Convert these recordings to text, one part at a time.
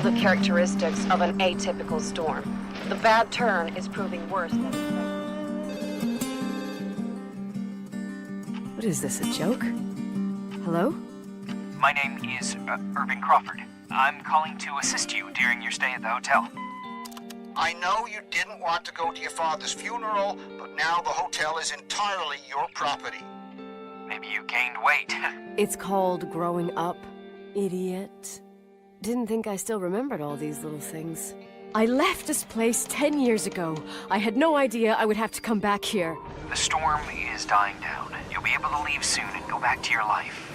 the characteristics of an atypical storm. The bad turn is proving worse than expected. What is this, a joke? Hello? My name is Irving Crawford. I'm calling to assist you during your stay at the hotel. I know you didn't want to go to your father's funeral, but now the hotel is entirely your property. Maybe you gained weight. It's called growing up, idiot. Didn't think I still remembered all these little things. I left this place 10 years ago. I had no idea I would have to come back here. The storm is dying down. You'll be able to leave soon and go back to your life.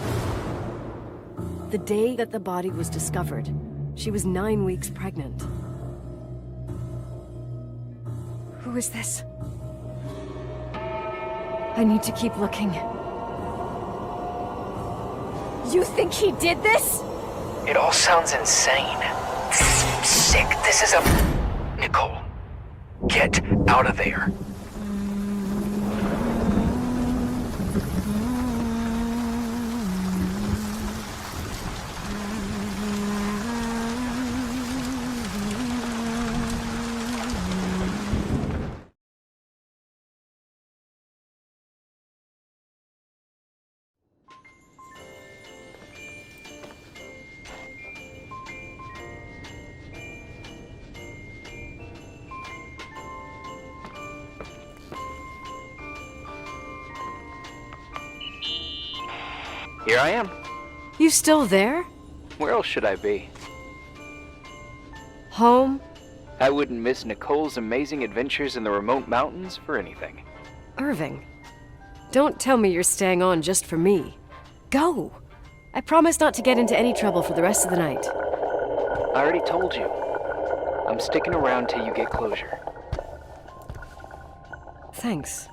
The day that the body was discovered, she was 9 weeks pregnant. Who is this? I need to keep looking. You think he did this? It all sounds insane. Sick. This is a... Nicole, get out of there. Here I am. You still there? Where else should I be? Home? I wouldn't miss Nicole's amazing adventures in the remote mountains for anything. Irving, don't tell me you're staying on just for me. Go! I promise not to get into any trouble for the rest of the night. I already told you. I'm sticking around till you get closure. Thanks.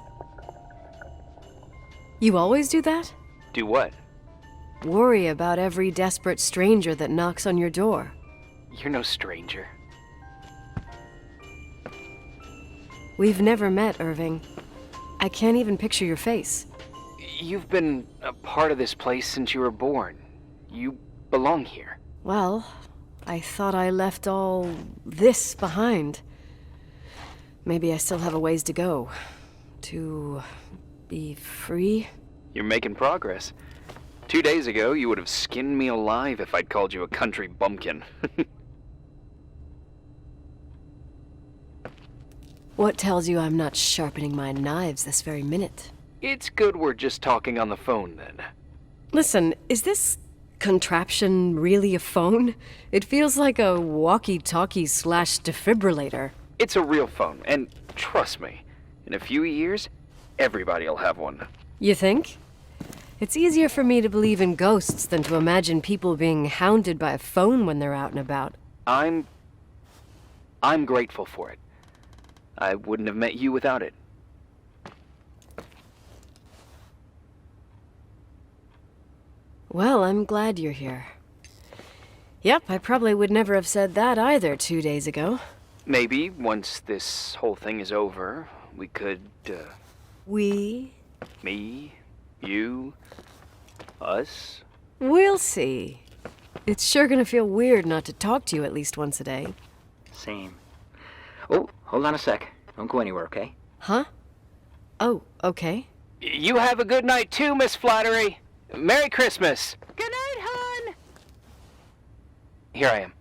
You always do that? Do what? Worry about every desperate stranger that knocks on your door. You're no stranger. We've never met, Irving. I can't even picture your face. You've been a part of this place since you were born. You belong here. Well, I thought I left all this behind. Maybe I still have a ways to go. To be free? You're making progress. 2 days ago, you would have skinned me alive if I'd called you a country bumpkin. What tells you I'm not sharpening my knives this very minute? It's good we're just talking on the phone, then. Listen, is this contraption really a phone? It feels like a walkie-talkie / defibrillator. It's a real phone, and trust me, in a few years, everybody'll have one. You think? It's easier for me to believe in ghosts than to imagine people being hounded by a phone when they're out and about. I'm grateful for it. I wouldn't have met you without it. Well, I'm glad you're here. Yep, I probably would never have said that either 2 days ago. Maybe, once this whole thing is over, we could, We? Me, you, us? We'll see. It's sure gonna feel weird not to talk to you at least once a day. Same. Oh, hold on a sec. Don't go anywhere, okay? Huh? Oh, okay. You have a good night too, Miss Flattery. Merry Christmas. Good night, hon! Here I am.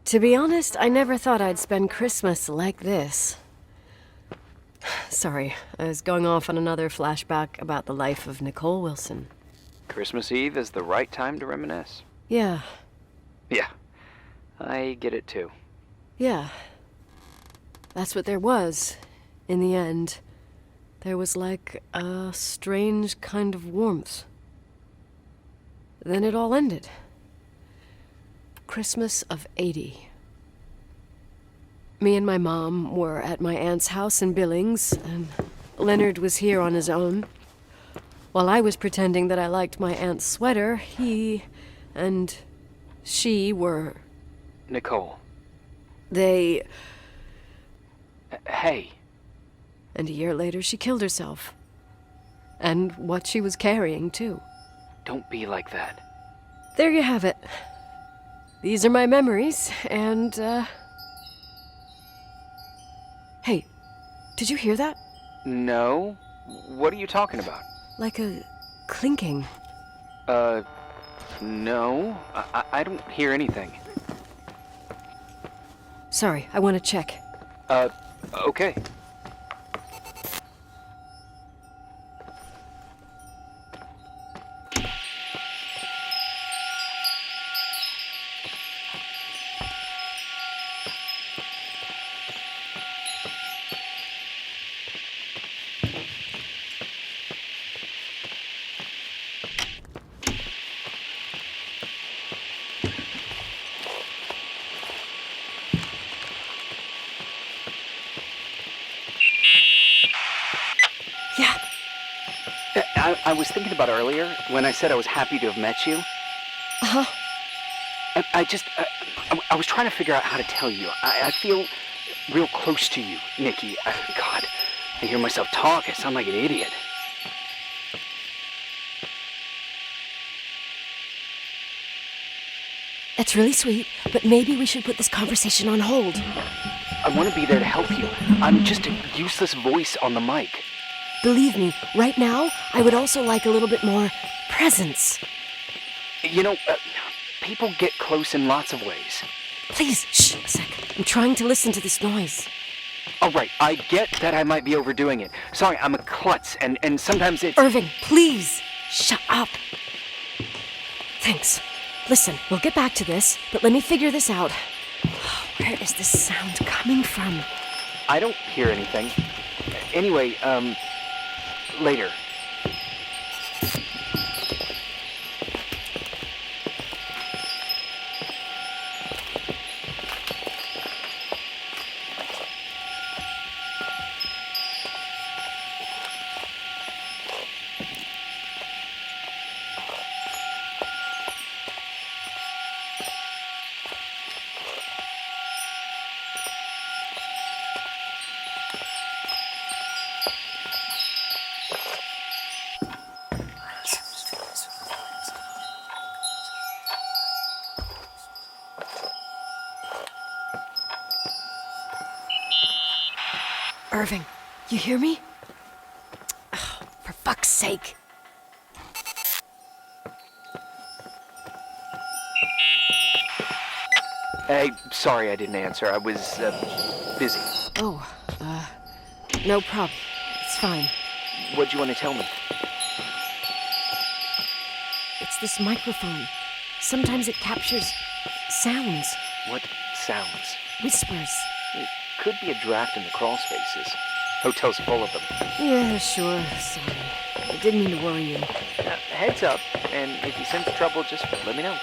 To be honest, I never thought I'd spend Christmas like this. Sorry, I was going off on another flashback about the life of Nicole Wilson. Christmas Eve is the right time to reminisce. Yeah. Yeah, I get it too. Yeah. That's what there was, in the end. There was like a strange kind of warmth. Then it all ended. Christmas of '80. Me and my mom were at my aunt's house in Billings, and Leonard was here on his own. While I was pretending that I liked my aunt's sweater, he and she were... Nicole. They... Hey. And a year later, she killed herself. And what she was carrying, too. Don't be like that. There you have it. these are my memories, and, Hey, did you hear that? No. What are you talking about? Like a clinking. No. I don't hear anything. Sorry, I want to check. Okay. Yeah. I was thinking about earlier when I said I was happy to have met you. Uh-huh. I was trying to figure out how to tell you. I feel real close to you, Nikki. God, I hear myself talk. I sound like an idiot. That's really sweet, but maybe we should put this conversation on hold. I want to be there to help you. I'm just a useless voice on the mic. Believe me, right now, I would also like a little bit more presence. You know, people get close in lots of ways. Please, shh, a sec. I'm trying to listen to this noise. All right, I get that I might be overdoing it. Sorry, I'm a klutz, and sometimes it's... Irving, please, shut up. Thanks. Listen, we'll get back to this, but let me figure this out. Where is this sound coming from? I don't hear anything. Anyway, later. Irving, you hear me? Oh, for fuck's sake. Hey, sorry I didn't answer. I was, busy. Oh, no problem. It's fine. What'd you want to tell me? It's this microphone. Sometimes it captures sounds, What sounds? whispers. It could be a draft in the crawl spaces. Hotel's full of them. Yeah, sure. Sorry. I didn't mean to worry you. Heads up, and if you sense trouble, just let me know.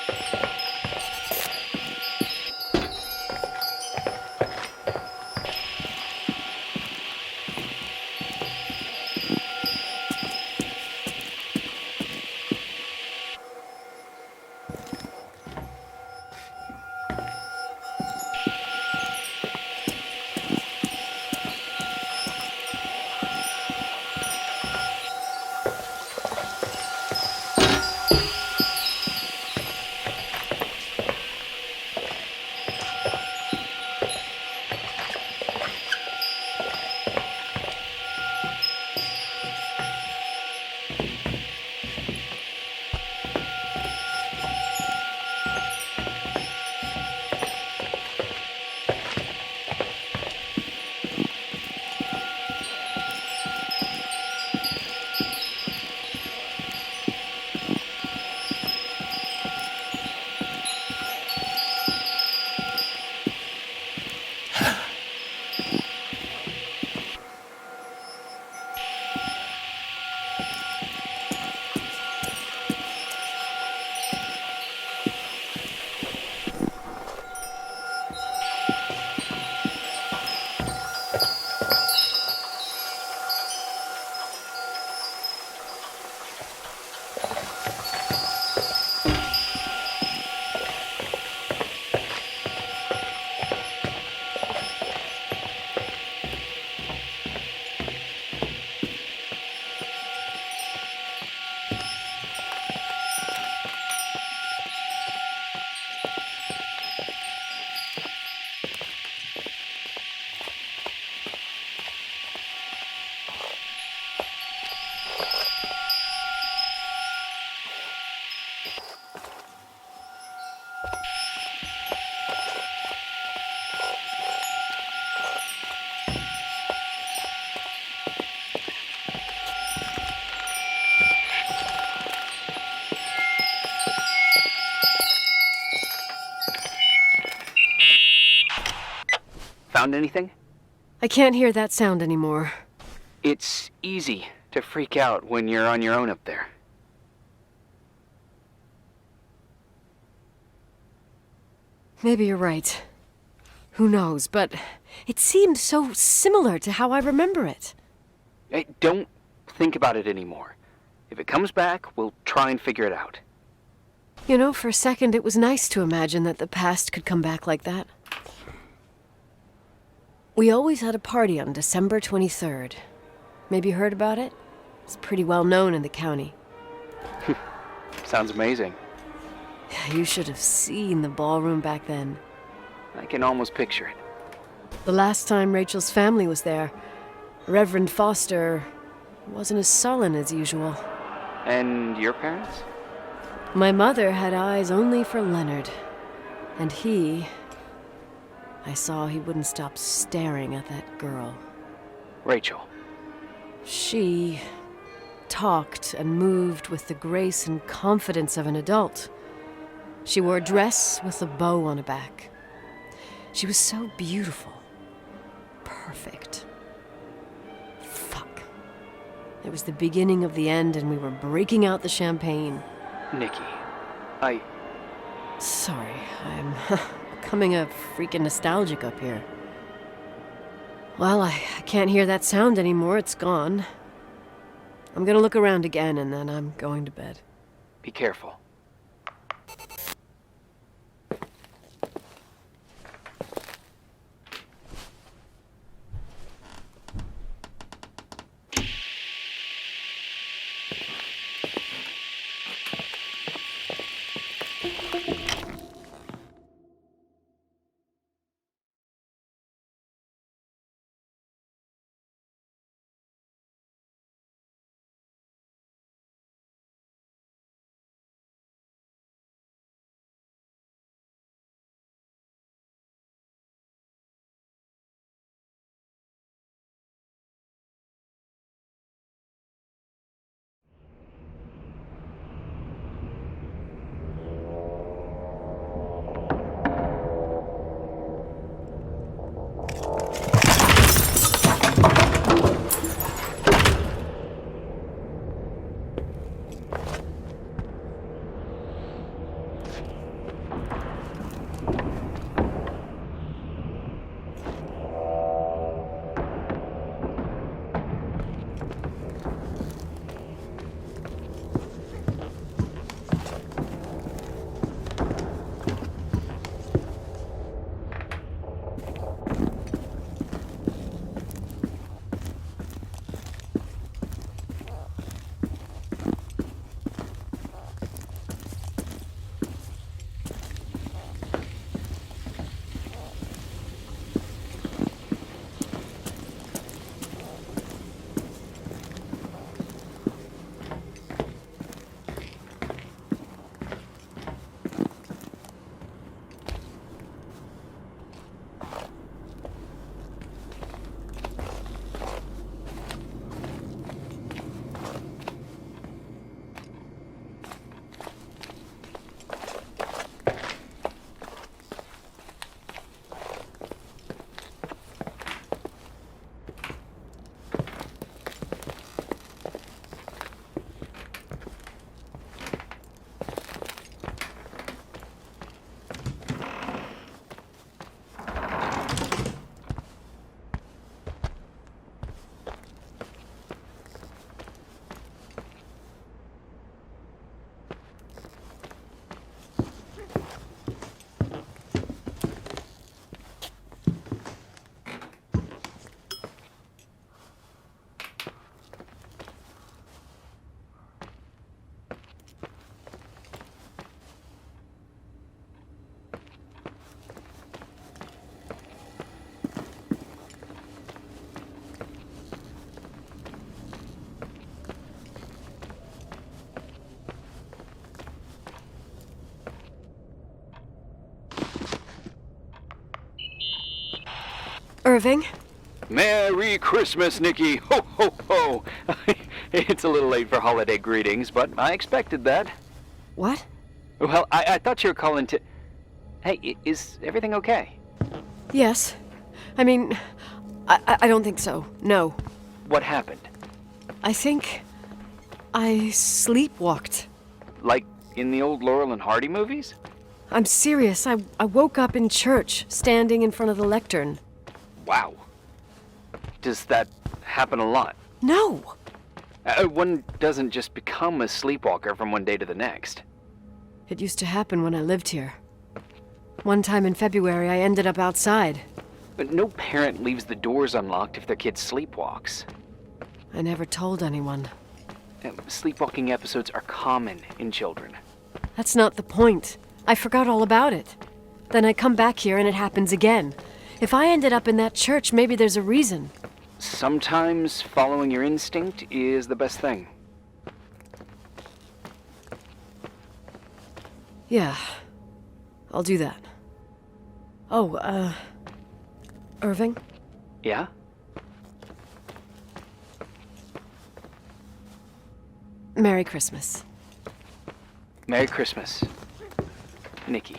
Found anything? I can't hear that sound anymore. It's easy to freak out when you're on your own up there. Maybe you're right. Who knows, but it seemed so similar to how I remember it. Hey, don't think about it anymore. If it comes back, we'll try and figure it out. You know, for a second it was nice to imagine that the past could come back like that. We always had a party on December 23rd. Maybe you heard about it? It's pretty well known in the county. Sounds amazing. You should have seen the ballroom back then. I can almost picture it. The last time Rachel's family was there, Reverend Foster wasn't as sullen as usual. And your parents? My mother had eyes only for Leonard. And I saw he wouldn't stop staring at that girl. Rachel. She talked and moved with the grace and confidence of an adult. She wore a dress with a bow on her back. She was so beautiful. Perfect. Fuck. It was the beginning of the end and we were breaking out the champagne. Nikki, Sorry, I'm becoming a freaking nostalgic up here. Well, I can't hear that sound anymore. It's gone. I'm gonna look around again and then I'm going to bed. be careful. Irving? Merry Christmas, Nikki! Ho, ho, ho! It's a little late for holiday greetings, but I expected that. What? Well, I thought you were calling to... Hey, is everything okay? Yes. I mean, I don't think so. No. What happened? I think I sleepwalked. Like in the old Laurel and Hardy movies? I'm serious. I woke up in church, standing in front of the lectern. Wow. Does that happen a lot? No! One doesn't just become a sleepwalker from one day to the next. It used to happen when I lived here. One time in February, I ended up outside. But no parent leaves the doors unlocked if their kid sleepwalks. I never told anyone. Sleepwalking episodes are common in children. That's not the point. I forgot all about it. Then I come back here and it happens again. If I ended up in that church, maybe there's a reason. Sometimes following your instinct is the best thing. Yeah, I'll do that. Oh, Irving? Yeah? Merry Christmas. Merry Christmas, Nikki.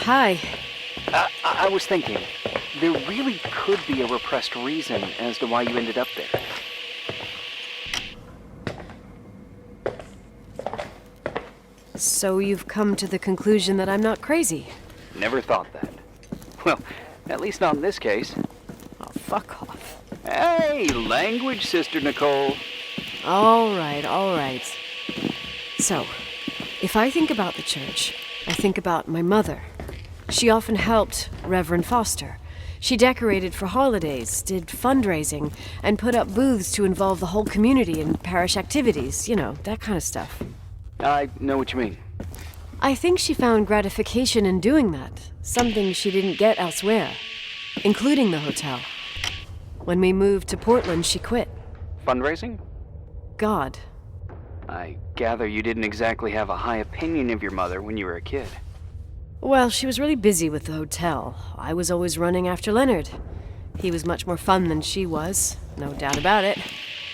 Hi. I was thinking, there really could be a repressed reason as to why you ended up there. So you've come to the conclusion that I'm not crazy? Never thought that. Well, at least not in this case. Oh, fuck off. Hey, language, Sister Nicole. All right, all right. So, if I think about the church, I think about my mother. She often helped Reverend Foster. She decorated for holidays, did fundraising, and put up booths to involve the whole community in parish activities, you know, that kind of stuff. I know what you mean. I think she found gratification in doing that, something she didn't get elsewhere, including the hotel. When we moved to Portland, she quit. Fundraising? God. I gather you didn't exactly have a high opinion of your mother when you were a kid. Well, she was really busy with the hotel. I was always running after Leonard. He was much more fun than she was, no doubt about it.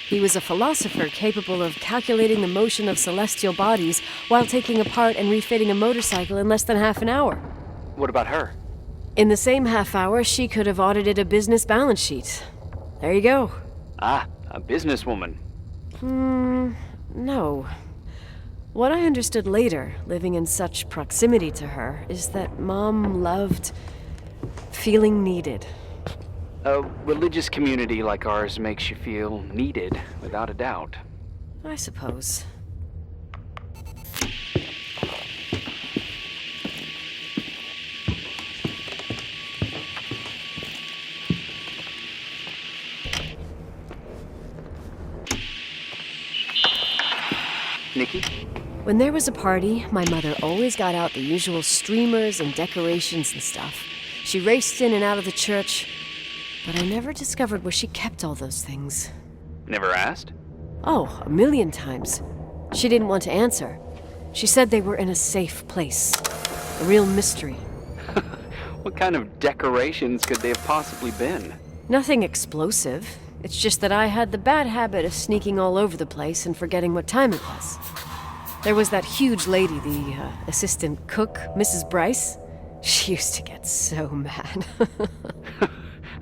He was a philosopher capable of calculating the motion of celestial bodies while taking apart and refitting a motorcycle in less than half an hour. What about her? In the same half hour, she could have audited a business balance sheet. There you go. Ah, a businesswoman. No. What I understood later, living in such proximity to her, is that Mom loved feeling needed. A religious community like ours makes you feel needed, without a doubt. I suppose. Nikki? When there was a party, my mother always got out the usual streamers and decorations and stuff. She raced in and out of the church, but I never discovered where she kept all those things. Never asked? Oh, a million times. She didn't want to answer. She said they were in a safe place. A real mystery. What kind of decorations could they have possibly been? Nothing explosive. It's just that I had the bad habit of sneaking all over the place and forgetting what time it was. There was that huge lady, the assistant cook, Mrs. Bryce. She used to get so mad.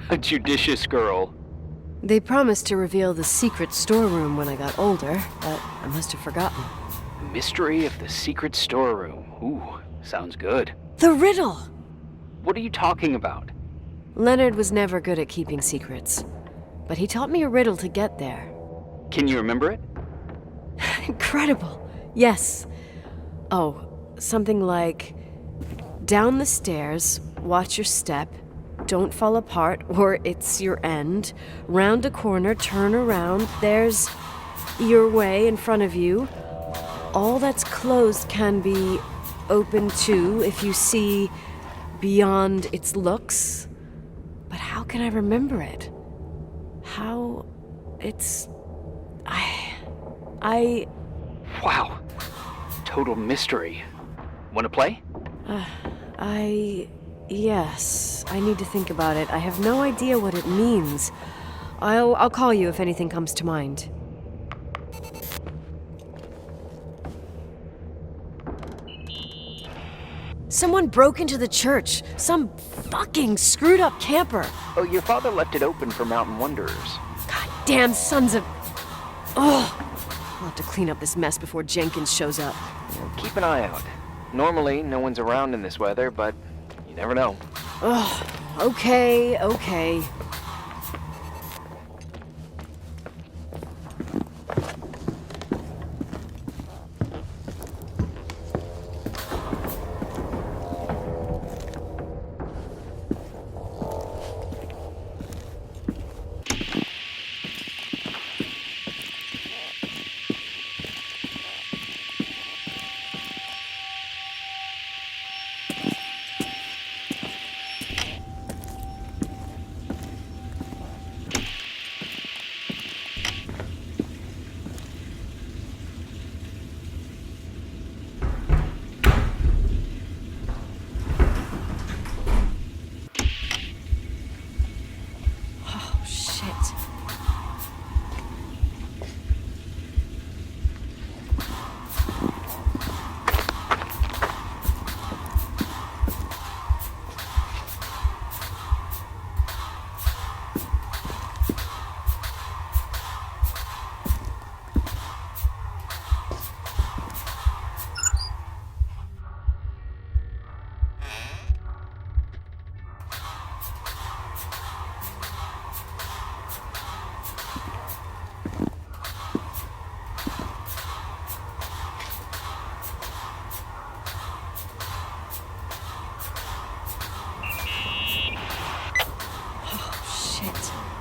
A judicious girl. They promised to reveal the secret storeroom when I got older, but I must have forgotten. The mystery of the secret storeroom. Ooh, sounds good. The riddle! What are you talking about? Leonard was never good at keeping secrets, but he taught me a riddle to get there. Can you remember it? Incredible! Yes. Oh, something like, down the stairs, watch your step, don't fall apart or it's your end, round a corner, turn around, there's your way in front of you. All that's closed can be open too if you see beyond its looks. But how can I remember it? How... it's... I... Wow. Total mystery. Want to play? Yes. I need to think about it. I have no idea what it means. I'll call you if anything comes to mind. Someone broke into the church. Some fucking screwed up camper. Oh, your father left it open for Mountain Wanderers. Goddamn sons of... Ugh. I'll have to clean up this mess before Jenkins shows up. Keep an eye out. Normally, no one's around in this weather, but you never know. Ugh. Okay.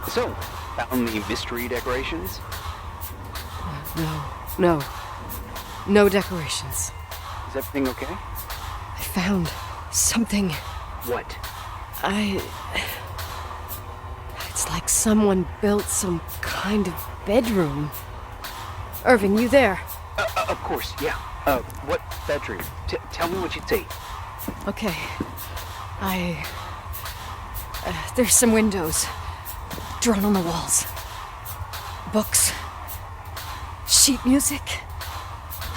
So, found the mystery decorations? No decorations. Is everything okay? I found something. What? It's like someone built some kind of bedroom. Irving, you there? Of course, yeah. What bedroom? Tell me what you see. Okay. There's some windows. Drawn on the walls. Books. Sheet music.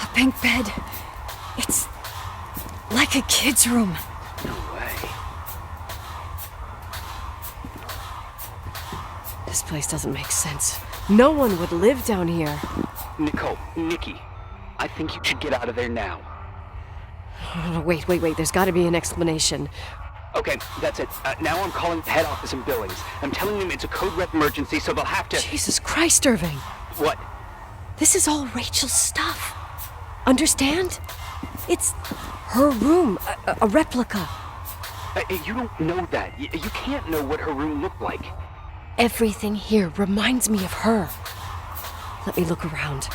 A pink bed. It's like a kid's room. No way. This place doesn't make sense. No one would live down here. Nikki, I think you should get out of there now. Wait. There's got to be an explanation. Okay, that's it. Now I'm calling the head office in Billings. I'm telling them it's a code red emergency, so they'll have to... Jesus Christ, Irving. What? This is all Rachel's stuff. Understand? It's her room, a replica. You don't know that. You can't know what her room looked like. Everything here reminds me of her. Let me look around.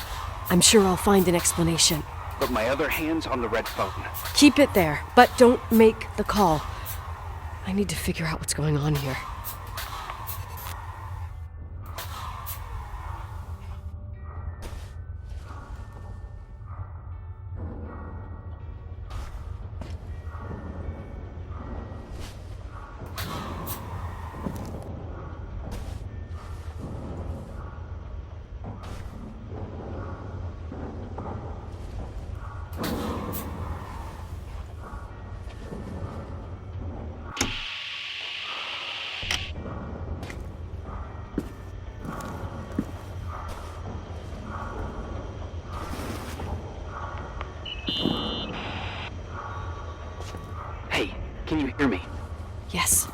I'm sure I'll find an explanation. But my other hand's on the red phone. Keep it there, but don't make the call. I need to figure out what's going on here. Yes.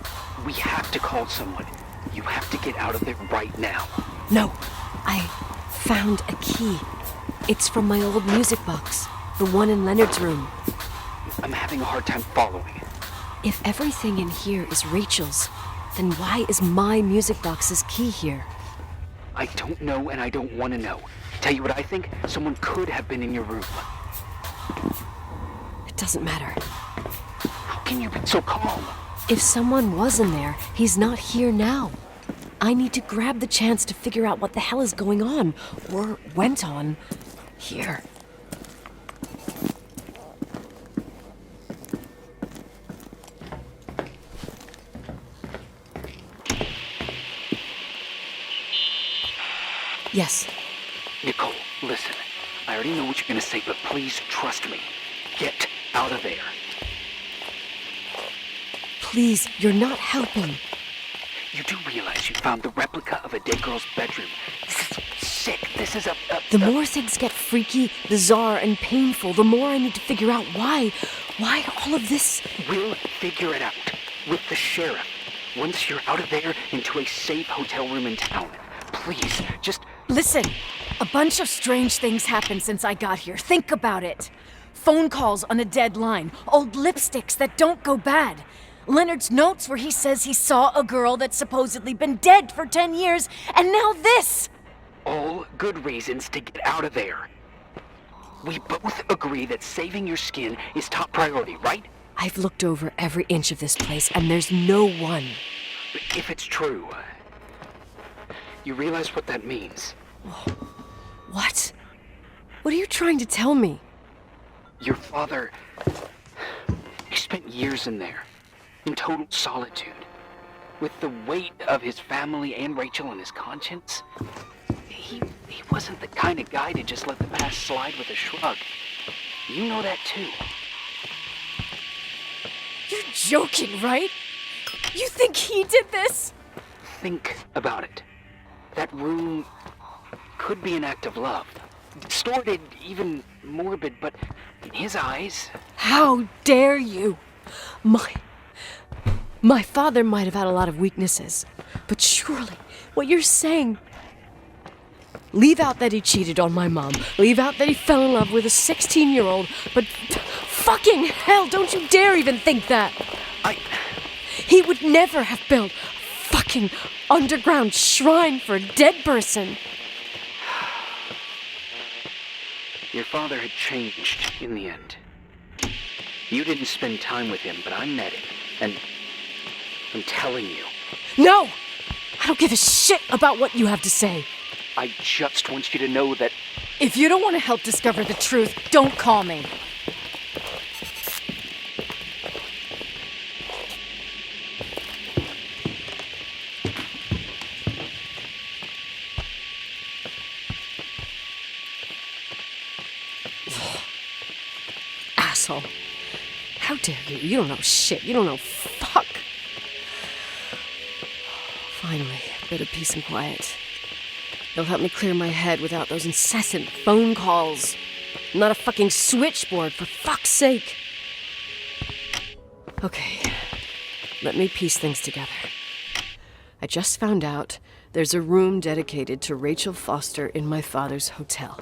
We have to call someone. You have to get out of there right now. No. I found a key. It's from my old music box. The one in Leonard's room. I'm having a hard time following. If everything in here is Rachel's, then why is my music box's key here? I don't know and I don't want to know. Tell you what I think? Someone could have been in your room. It doesn't matter. How can you be so calm? If someone was in there, he's not here now. I need to grab the chance to figure out what the hell is going on, or went on, here. Yes. Nicole, listen. I already know what you're gonna say, but please trust me. Get out of there. Please, you're not helping. You do realize you found the replica of a dead girl's bedroom. This is sick. This is The more things get freaky, bizarre, and painful, the more I need to figure out why. Why all of this? We'll figure it out. With the sheriff. Once you're out of there, into a safe hotel room in town. Please, just... Listen, a bunch of strange things happened since I got here. Think about it. Phone calls on a dead line, old lipsticks that don't go bad. Leonard's notes where he says he saw a girl that's supposedly been dead for 10 years, and now this! All good reasons to get out of there. We both agree that saving your skin is top priority, right? I've looked over every inch of this place, and there's no one. If it's true, you realize what that means. What? What are you trying to tell me? Your father... He spent years in there, in total solitude. With the weight of his family and Rachel on his conscience. He wasn't the kind of guy to just let the past slide with a shrug. You know that too. You're joking, right? You think he did this? Think about it. That room could be an act of love. Distorted, even morbid, but in his eyes... How dare you? My father might have had a lot of weaknesses, but surely what you're saying... Leave out that he cheated on my mom. Leave out that he fell in love with a 16-year-old, but fucking hell, don't you dare even think that! He would never have built a fucking underground shrine for a dead person. Your father had changed in the end. You didn't spend time with him, but I met him, and I'm telling you. No! I don't give a shit about what you have to say. I just want you to know that... If you don't want to help discover the truth, don't call me. Asshole. How dare you? You don't know shit. You don't know fuck. Finally, a bit of peace and quiet. It'll help me clear my head without those incessant phone calls. I'm not a fucking switchboard, for fuck's sake. Okay, let me piece things together. I just found out there's a room dedicated to Rachel Foster in my father's hotel.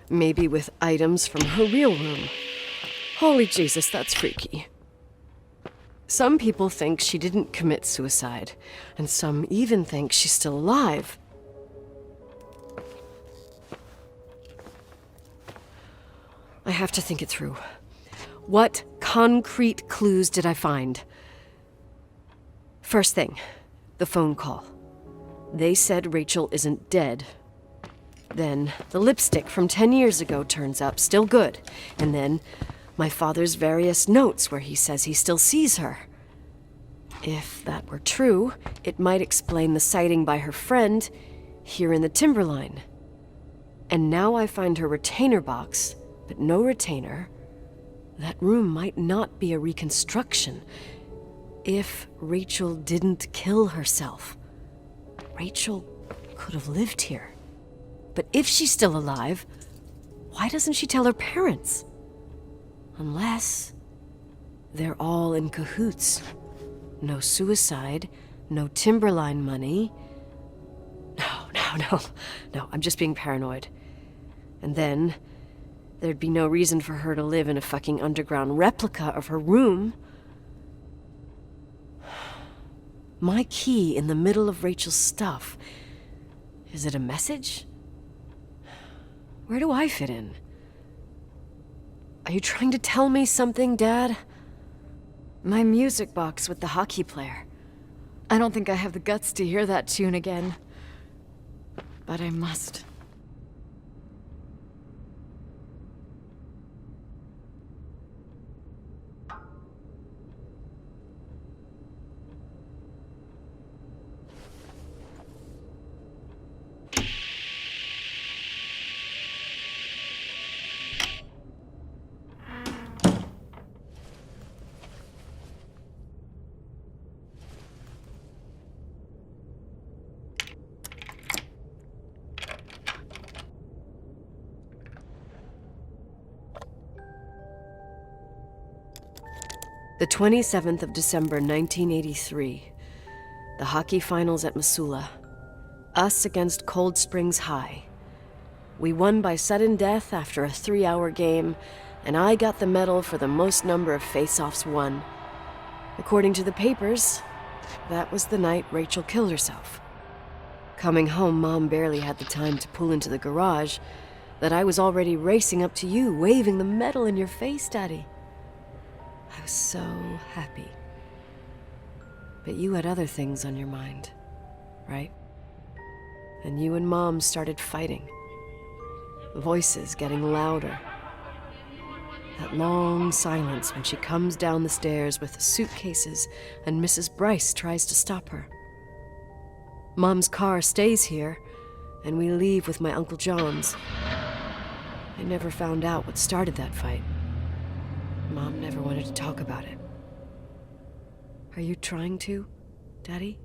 Maybe with items from her real room. Holy Jesus, that's freaky. Some people think she didn't commit suicide, and some even think she's still alive. I have to think it through. What concrete clues did I find? First thing, the phone call. They said Rachel isn't dead. Then the lipstick from 10 years ago turns up, still good. And then my father's various notes where he says he still sees her. If that were true, it might explain the sighting by her friend here in the Timberline. And now I find her retainer box, but no retainer. That room might not be a reconstruction. If Rachel didn't kill herself, Rachel could have lived here. But if she's still alive, why doesn't she tell her parents? Unless they're all in cahoots. no suicide, no timberline money. No, I'm just being paranoid. And then, there'd be no reason for her to live in a fucking underground replica of her room. My key in the middle of Rachel's stuff. Is it a message? Where do I fit in? Are you trying to tell me something, Dad? My music box with the hockey player. I don't think I have the guts to hear that tune again. But I must. The 27th of December, 1983. The hockey finals at Missoula. Us against Cold Springs High. We won by sudden death after a 3-hour game, and I got the medal for the most number of face-offs won. According to the papers, that was the night Rachel killed herself. Coming home, Mom barely had the time to pull into the garage that I was already racing up to you, waving the medal in your face, Daddy. I was so happy. But you had other things on your mind, right? And you and Mom started fighting. Voices getting louder. That long silence when she comes down the stairs with the suitcases and Mrs. Bryce tries to stop her. Mom's car stays here, and we leave with my Uncle John's. I never found out what started that fight. Mom never wanted to talk about it. Are you trying to, Daddy?